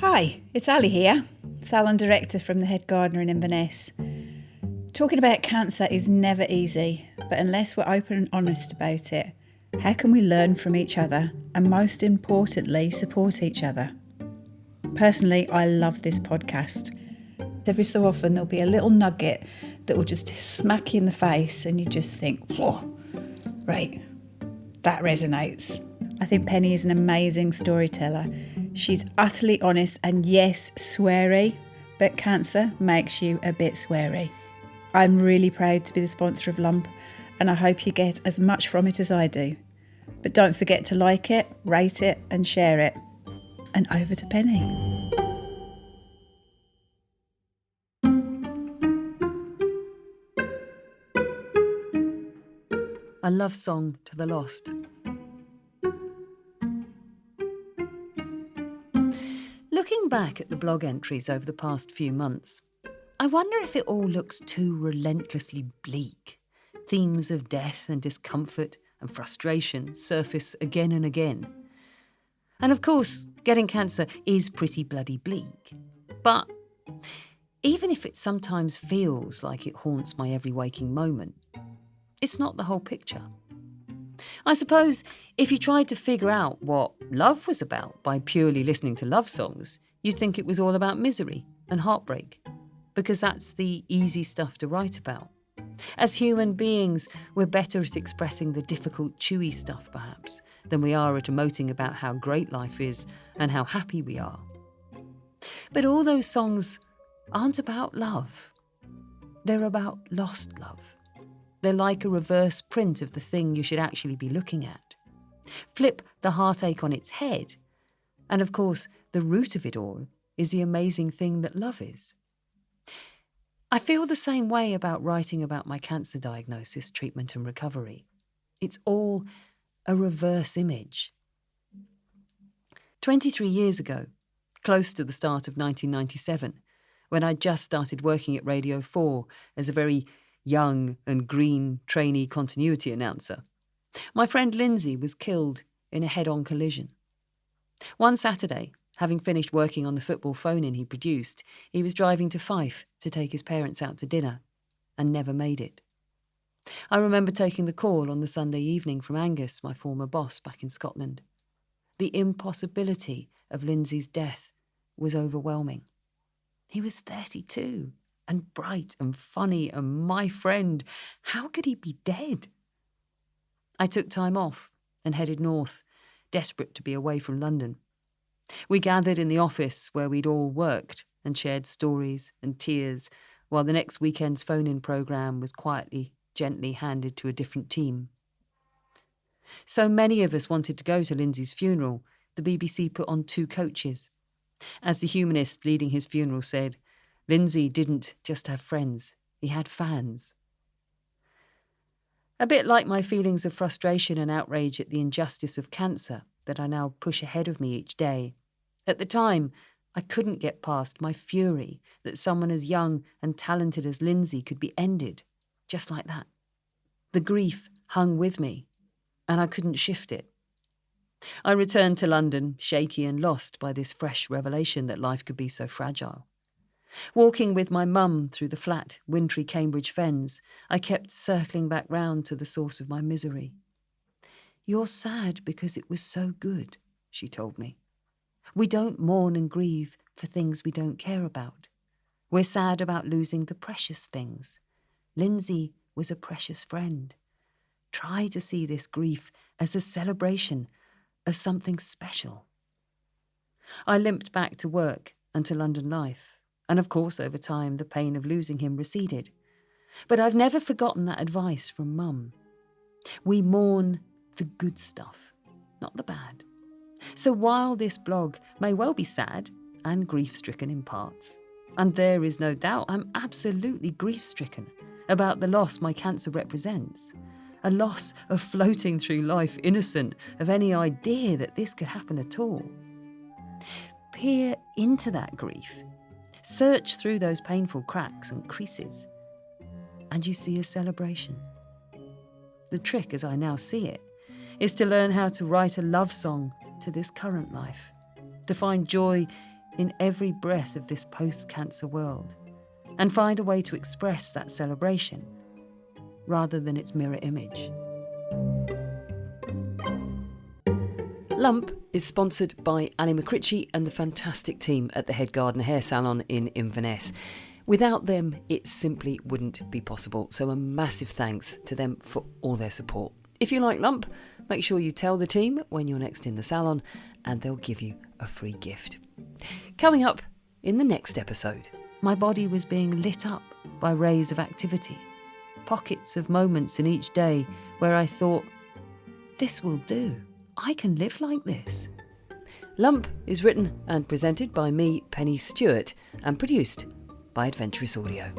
Hi, it's Ali here, salon director from the Head Gardener in Inverness. Talking about cancer is never easy, but unless we're open and honest about it, how can we learn from each other and most importantly, support each other? Personally, I love this podcast. Every so often there'll be a little nugget that will just smack you in the face and you just think, whoa, right, that resonates. I think Penny is an amazing storyteller. She's utterly honest and yes, sweary, but cancer makes you a bit sweary. I'm really proud to be the sponsor of Lump and I hope you get as much from it as I do. But don't forget to like it, rate it and share it. And over to Penny. A love song to the lost. Looking back at the blog entries over the past few months, I wonder if it all looks too relentlessly bleak. Themes of death and discomfort and frustration surface again and again. And of course, getting cancer is pretty bloody bleak. But even if it sometimes feels like it haunts my every waking moment, it's not the whole picture. I suppose if you tried to figure out what love was about by purely listening to love songs, you'd think it was all about misery and heartbreak, because that's the easy stuff to write about. As human beings, we're better at expressing the difficult, chewy stuff, perhaps, than we are at emoting about how great life is and how happy we are. But all those songs aren't about love. They're about lost love. They're like a reverse print of the thing you should actually be looking at. Flip the heartache on its head, and of course, the root of it all is the amazing thing that love is. I feel the same way about writing about my cancer diagnosis, treatment and recovery. It's all a reverse image. 23 years ago, close to the start of 1997, when I just started working at Radio 4 as a very young and green trainee continuity announcer, my friend Lindsay was killed in a head-on collision. One Saturday, having finished working on the football phone-in he produced, he was driving to Fife to take his parents out to dinner and never made it. I remember taking the call on the Sunday evening from Angus, my former boss back in Scotland. The impossibility of Lindsay's death was overwhelming. He was 32 and bright and funny and my friend. How could he be dead? I took time off and headed north, desperate to be away from London. We gathered in the office where we'd all worked and shared stories and tears, while the next weekend's phone-in programme was quietly, gently handed to a different team. So many of us wanted to go to Lindsay's funeral, the BBC put on 2 coaches. As the humanist leading his funeral said, Lindsay didn't just have friends, he had fans. A bit like my feelings of frustration and outrage at the injustice of cancer that I now push ahead of me each day. At the time, I couldn't get past my fury that someone as young and talented as Lindsay could be ended, just like that. The grief hung with me, and I couldn't shift it. I returned to London, shaky and lost by this fresh revelation that life could be so fragile. Walking with my mum through the flat, wintry Cambridge fens, I kept circling back round to the source of my misery. "You're sad because it was so good," she told me. "We don't mourn and grieve for things we don't care about. We're sad about losing the precious things. Lindsay was a precious friend. Try to see this grief as a celebration of something special." I limped back to work and to London life. And of course, over time, the pain of losing him receded. But I've never forgotten that advice from Mum. We mourn the good stuff, not the bad. So while this blog may well be sad and grief-stricken in parts, and there is no doubt I'm absolutely grief-stricken about the loss my cancer represents, a loss of floating through life innocent of any idea that this could happen at all. Peer into that grief. Search through those painful cracks and creases, and you see a celebration. The trick, as I now see it, is to learn how to write a love song to this current life, to find joy in every breath of this post-cancer world, and find a way to express that celebration rather than its mirror image. Lump is sponsored by Ali McCritchie and the fantastic team at the Head Gardener Hair Salon in Inverness. Without them, it simply wouldn't be possible, so a massive thanks to them for all their support. If you like Lump, make sure you tell the team when you're next in the salon and they'll give you a free gift. Coming up in the next episode, my body was being lit up by rays of activity, pockets of moments in each day where I thought, this will do. I can live like this. Lump is written and presented by me, Penny Stewart, and produced by Adventurous Audio.